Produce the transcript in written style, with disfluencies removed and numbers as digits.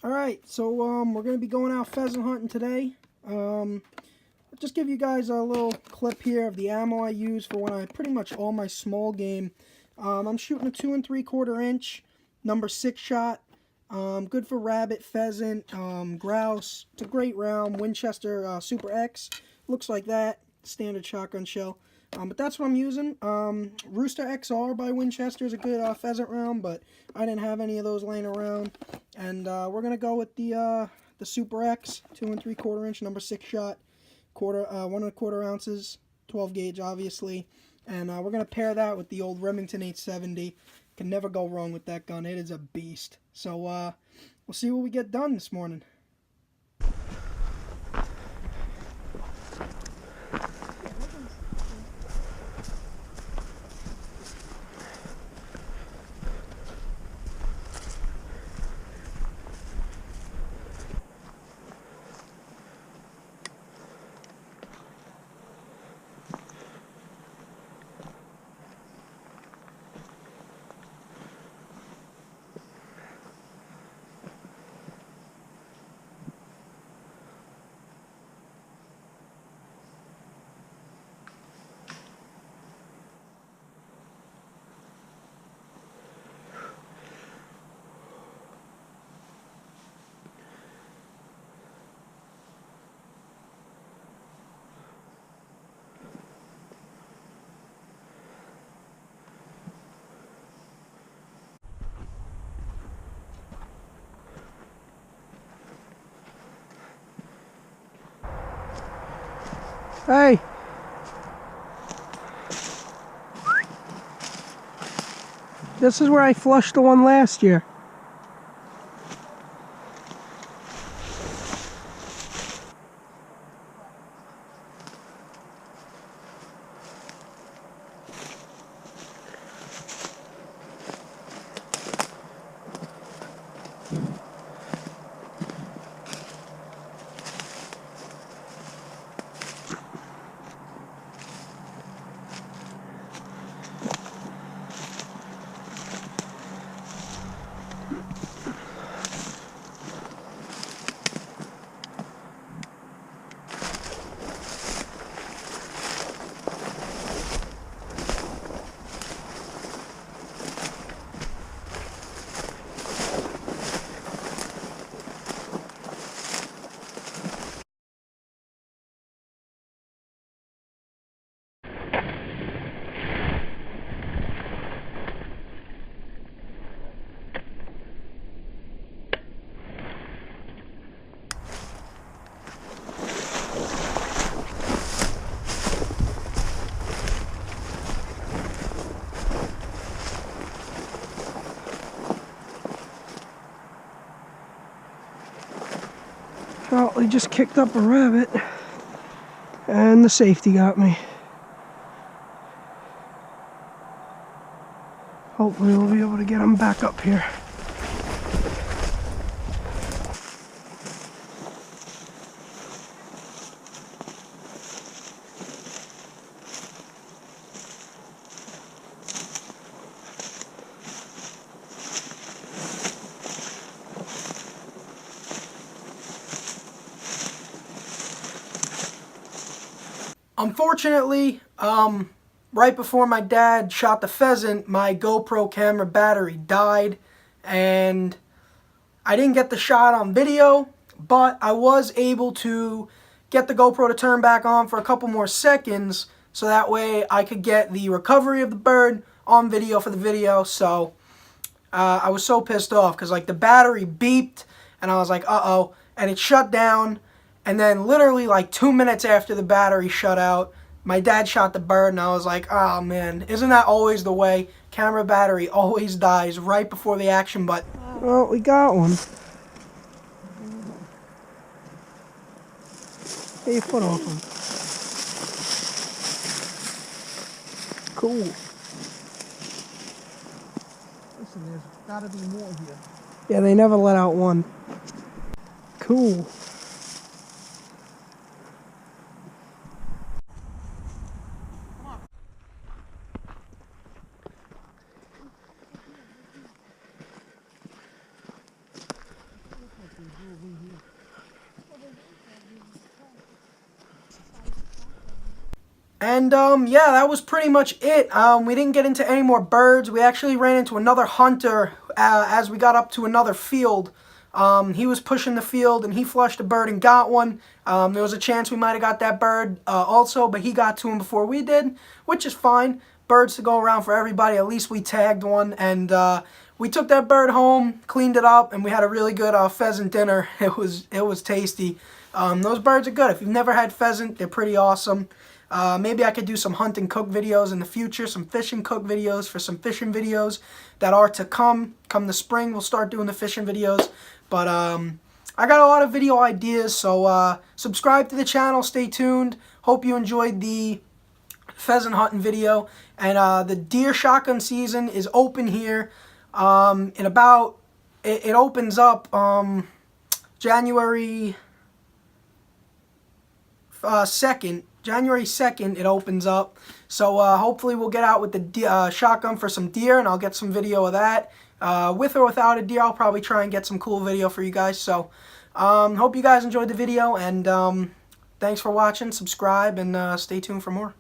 Alright, so we're going to be going out pheasant hunting today. I'll just give you guys a little clip here of the ammo I use for when I pretty much all my small game. I'm shooting a 2 3/4 inch, number 6 shot. Good for rabbit, pheasant, grouse. It's a great round. Winchester Super X. Looks like that. Standard shotgun shell. But that's what I'm using. Rooster XR by Winchester is a good pheasant round, but I didn't have any of those laying around. And we're going to go with the Super X, 2 3/4 inch, number 6 shot, 1 1/4 ounces, 12 gauge obviously. And we're going to pair that with the old Remington 870. Can never go wrong with that gun. It is a beast. So we'll see what we get done this morning. Hey! This is where I flushed the one last year. Well, they just kicked up a rabbit, and the safety got me. Hopefully we'll be able to get them back up here. Unfortunately, right before my dad shot the pheasant, my GoPro camera battery died, and I didn't get the shot on video, but I was able to get the GoPro to turn back on for a couple more seconds, so that way I could get the recovery of the bird on video for the video. So I was so pissed off because like the battery beeped, and I was like, uh-oh, and it shut down. And then literally like 2 minutes after the battery shut out, my dad shot the bird, and I was like, oh man, isn't that always the way? Camera battery always dies right before the action button. Well, we got one. Get your foot off him. Cool. Listen, there's gotta be more here. Yeah, they never let out one. Cool. And yeah, that was pretty much it. We didn't get into any more birds. We actually ran into another hunter as we got up to another field. He was pushing the field and he flushed a bird and got one. There was a chance we might have got that bird also, but he got to him before we did, which is fine. Birds to go around for everybody. At least we tagged one, and we took that bird home, cleaned it up, and we had a really good pheasant dinner. It was tasty. Those birds are good. If you've never had pheasant, they're pretty awesome. Maybe I could do some hunt and cook videos in the future, some fish and cook videos for some fishing videos that are to come. Come the spring, we'll start doing the fishing videos. But I got a lot of video ideas, so subscribe to the channel, stay tuned. Hope you enjoyed the pheasant hunting video. And the deer shotgun season is open here in about, it opens up January 2nd. January 2nd it opens up, so hopefully we'll get out with the shotgun for some deer, and I'll get some video of that. With or without a deer, I'll probably try and get some cool video for you guys. So hope you guys enjoyed the video, and thanks for watching. Subscribe and stay tuned for more.